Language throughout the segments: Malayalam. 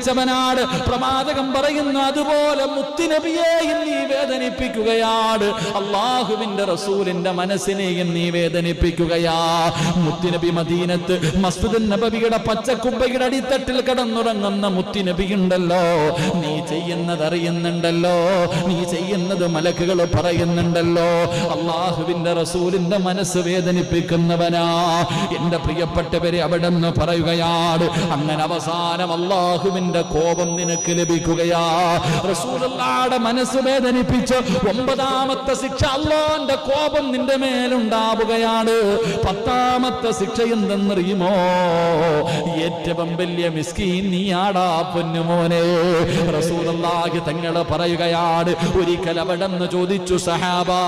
വേദനിപ്പിച്ചവനാണ്. പ്രവാചകൻ പറയുന്നു, അതുപോലെ മുത്തുനബിയെയും നീ വേദനിപ്പിക്കുകയാണ്, അള്ളാഹുവിന്റെ റസൂലിന്റെ മനസ്സിനെയും നീ വേദനിപ്പിക്കുകയാ. മുത്തുനബി മദീനത്ത് മസ്ജിദുൻ നബവിയുടെ പച്ചക്കുബ്ബയുടെ അടിത്തട്ടിൽ കിടന്നുറങ്ങുന്ന മുത്തുനബി ഉണ്ടല്ലോ, നീ ചെയ്യുന്നത് അറിയുന്നുണ്ടല്ലോ, നീ ചെയ്യുന്നത് മലക്കുകൾ പറയുന്നുണ്ടല്ലോ. അള്ളാഹുവിന്റെ റസൂലിന്റെ മനസ്സ് വേദനിപ്പിക്കുന്നവനാ. എന്റെ പ്രിയപ്പെട്ടവരെ, അവിടെ നിന്ന് പറയുകയാണ്, അങ്ങനെ അവസാനം അള്ളാഹുവിന്റെ കോപം നിനക്ക് ലഭിക്കുകയാ. റസൂലുള്ളാഹിയുടെ മനസ്സ് വേദനിപ്പിച്ച് 9ാമത്തെ ശിക്ഷ, അള്ളാഹുവിന്റെ കോപം നിന്റെ മേലുണ്ടാവുകയാണ്. 10ാമത്തെ ശിക്ഷ എന്തെന്നറിയുമോ? ഏറ്റവും വലിയ മിസ്കീൻ നീയാടാ പൊന്നുമോനെ. റസൂലുള്ളാഹി തങ്ങൾ പറയുകയാണ്, ഒരിക്കൽ അവിടെ നിന്ന് ചോദിച്ചു സഹാബാ,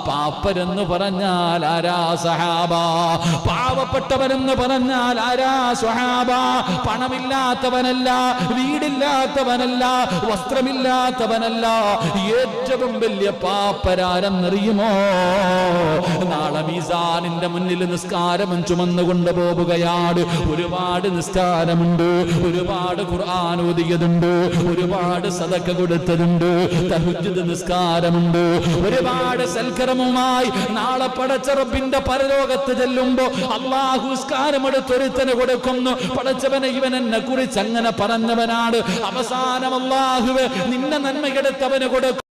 പാപ്പരെന്ന് പറഞ്ഞാൽ ആരാ സഹാബ? പാവപ്പെട്ടവരെന്ന് പറഞ്ഞാൽ ആരാ സ്വഹാബ? പണമില്ലാത്തവനല്ല, വീടില്ലാത്തവനല്ല, വസ്ത്രമില്ലാത്തവനല്ല, ഏറ്റവും വലിയ പാപ്പരാരെന്നറിയുമോ? നാളെ മീസാനിന്റെ മുന്നിൽ നിസ്കാരം ചുമന്നുകൊണ്ട് പോവുകയാണ്. ഒരുപാട് നിസ്കാരമുണ്ട്, ഒരുപാട് ഖുർആൻ ഓതിയതുണ്ട്, ഒരുപാട് സദഖ കൊടുത്തതുണ്ട്, തഹജ്ജുദ് നിസ്കാരമുണ്ട്, ഒരുപാട് സൽക്കരമുമായി നാളെ പടച്ച റബ്ബിന്റെ പരലോകത്ത് ചെല്ലുമ്പോ അല്ലാഹു നിസ്കാരമെടുത്തൊരുത്തന് കൊടുക്കുന്നു. പടച്ചവനെ, ഇവൻ എന്നെ കുറിച്ച് അങ്ങനെ പറഞ്ഞവനാണ്. അവസാനം അല്ലാഹുവേ നിന്നെ നന്മയെടുത്തവന് കൊടുക്കും.